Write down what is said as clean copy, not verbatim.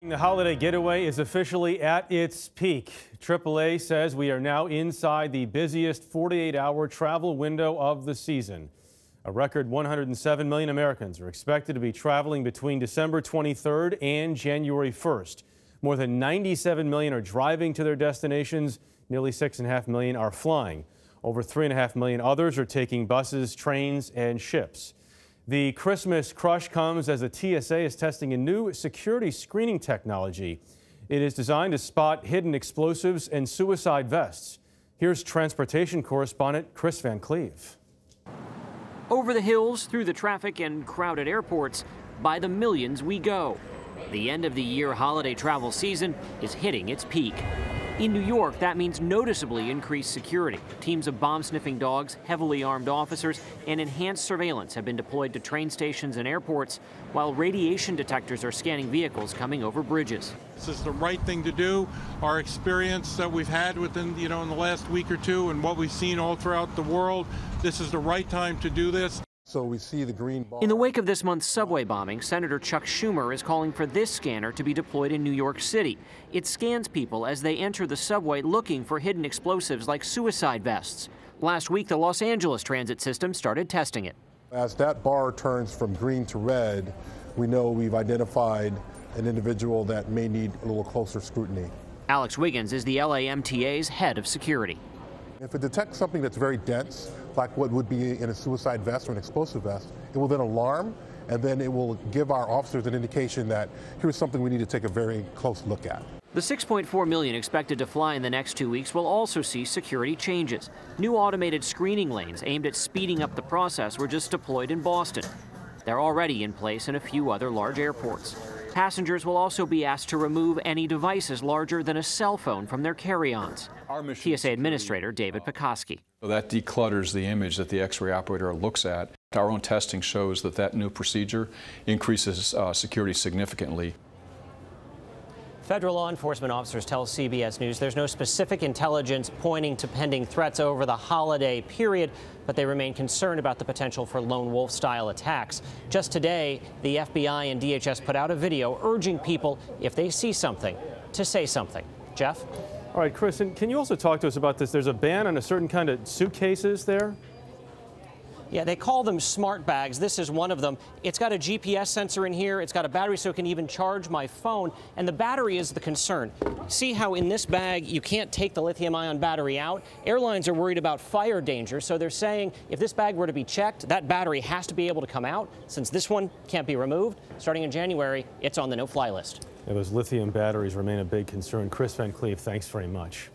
The holiday getaway is officially at its peak. AAA says we are now inside the busiest 48-hour travel window of the season. A record 107 million Americans are expected to be traveling between December 23rd and January 1st. More than 97 million are driving to their destinations. Nearly 6.5 million are flying. Over 3.5 million others are taking buses, trains, and ships. The Christmas crush comes as the TSA is testing a new security screening technology. It is designed to spot hidden explosives and suicide vests. Here's transportation correspondent Kris Van Cleave. Over the hills, through the traffic and crowded airports, by the millions we go. The end of the year holiday travel season is hitting its peak. In New York, that means noticeably increased security. Teams of bomb-sniffing dogs, heavily armed officers, and enhanced surveillance have been deployed to train stations and airports, while radiation detectors are scanning vehicles coming over bridges. This is the right thing to do. Our experience that we've had within, in the last week or two and what we've seen all throughout the world, this is the right time to do this. So we see the green bar. In the wake of this month's subway bombing, Senator Chuck Schumer is calling for this scanner to be deployed in New York City. It scans people as they enter the subway looking for hidden explosives like suicide vests. Last week, the Los Angeles transit system started testing it. As that bar turns from green to red, we know we've identified an individual that may need a little closer scrutiny. Alex Wiggins is the LAMTA's head of security. If it detects something that's very dense, like what would be in a suicide vest or an explosive vest, it will then alarm, and then it will give our officers an indication that here's something we need to take a very close look at. The 6.4 million expected to fly in the next 2 weeks will also see security changes. New automated screening lanes aimed at speeding up the process were just deployed in Boston. They're already in place in a few other large airports. Passengers will also be asked to remove any devices larger than a cell phone from their carry-ons. TSA Administrator David Pekoski. So that declutters the image that the X-ray operator looks at. Our own testing shows that that new procedure increases security significantly. Federal law enforcement officers tell CBS News there's no specific intelligence pointing to pending threats over the holiday period, but they remain concerned about the potential for lone wolf-style attacks. Just today, the FBI and DHS put out a video urging people, if they see something, to say something. Jeff? All right, Kris, and can you also talk to us about this? There's a ban on a certain kind of suitcases there? Yeah, they call them smart bags. This is one of them. It's got a GPS sensor in here. It's got a battery so it can even charge my phone. And the battery is the concern. See how in this bag you can't take the lithium-ion battery out? Airlines are worried about fire danger, so they're saying if this bag were to be checked, that battery has to be able to come out. Since this one can't be removed, starting in January, it's on the no-fly list. Yeah, those lithium batteries remain a big concern. Kris Van Cleave, thanks very much.